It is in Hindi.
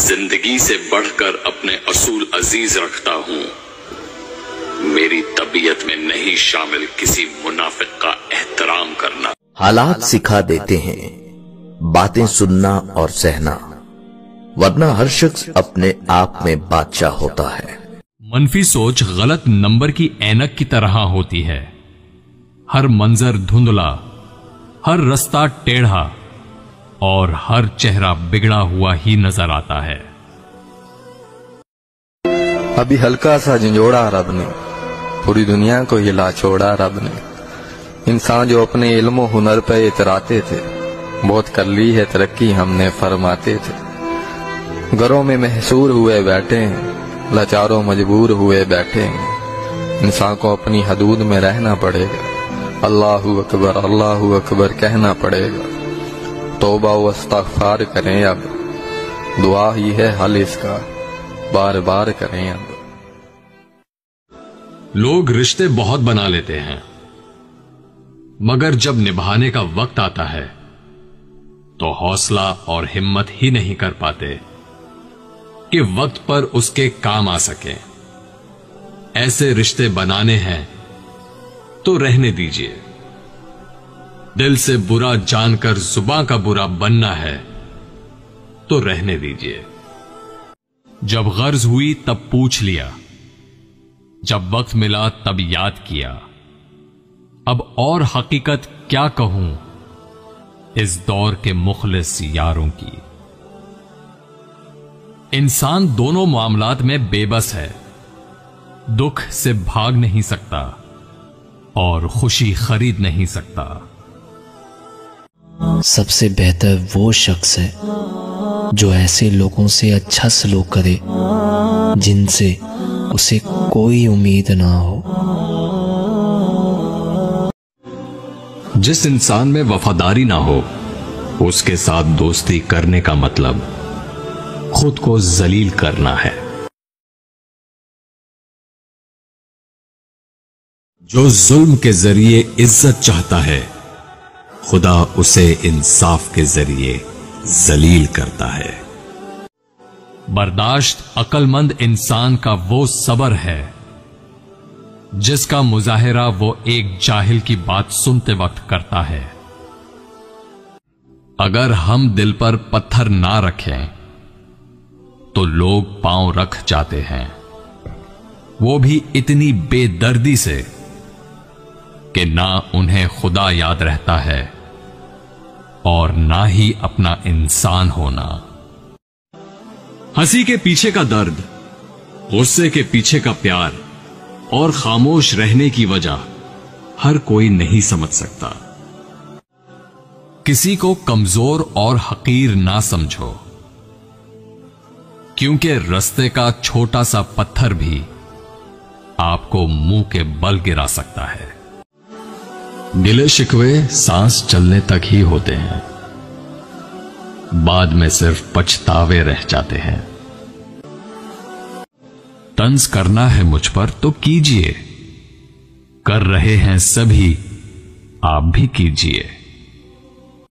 जिंदगी से बढ़कर अपने असूल अजीज रखता हूं। मेरी तबीयत में नहीं शामिल किसी मुनाफिक का एहतराम करना। हालात सिखा देते हैं बातें सुनना और सहना, वरना हर शख्स अपने आप में बादशाह होता है। मनफी सोच गलत नंबर की ऐनक की तरह होती है। हर मंजर धुंधला, हर रास्ता टेढ़ा और हर चेहरा बिगड़ा हुआ ही नजर आता है। अभी हल्का सा झंझोड़ा रब ने, पूरी दुनिया को हिला छोड़ा रब ने। इंसान जो अपने इल्म हुनर पे इतराते थे, बहुत कर ली है तरक्की हमने फरमाते थे। घरों में महसूर हुए बैठे हैं, लाचारों मजबूर हुए बैठे हैं। इंसान को अपनी हदूद में रहना पड़ेगा, अल्लाहु अकबर कहना पड़ेगा। तौबा व इस्तग़फ़ार करें अब, दुआ ही है हल इसका, बार बार करें अब। लोग रिश्ते बहुत बना लेते हैं, मगर जब निभाने का वक्त आता है तो हौसला और हिम्मत ही नहीं कर पाते कि वक्त पर उसके काम आ सके। ऐसे रिश्ते बनाने हैं तो रहने दीजिए। दिल से बुरा जानकर जुबान का बुरा बनना है तो रहने दीजिए। जब गर्ज हुई तब पूछ लिया, जब वक्त मिला तब याद किया। अब और हकीकत क्या कहूं इस दौर के मुखलिस यारों की। इंसान दोनों मामलात में बेबस है, दुख से भाग नहीं सकता और खुशी खरीद नहीं सकता। सबसे बेहतर वो शख्स है जो ऐसे लोगों से अच्छा सलूक करे जिनसे उसे कोई उम्मीद ना हो। जिस इंसान में वफादारी ना हो, उसके साथ दोस्ती करने का मतलब खुद को जलील करना है। जो जुल्म के जरिए इज्जत चाहता है, खुदा उसे इंसाफ के जरिए जलील करता है। बर्दाश्त अक्लमंद इंसान का वो सब्र है जिसका मुजाहिरा वो एक जाहिल की बात सुनते वक्त करता है। अगर हम दिल पर पत्थर ना रखें तो लोग पांव रख जाते हैं, वो भी इतनी बेदर्दी से कि ना उन्हें खुदा याद रहता है और ना ही अपना इंसान होना। हंसी के पीछे का दर्द, गुस्से के पीछे का प्यार और खामोश रहने की वजह हर कोई नहीं समझ सकता। किसी को कमजोर और हकीर ना समझो, क्योंकि रास्ते का छोटा सा पत्थर भी आपको मुंह के बल गिरा सकता है। गिले शिकवे सांस चलने तक ही होते हैं, बाद में सिर्फ पछतावे रह जाते हैं। तंज करना है मुझ पर तो कीजिए, कर रहे हैं सभी आप भी कीजिए।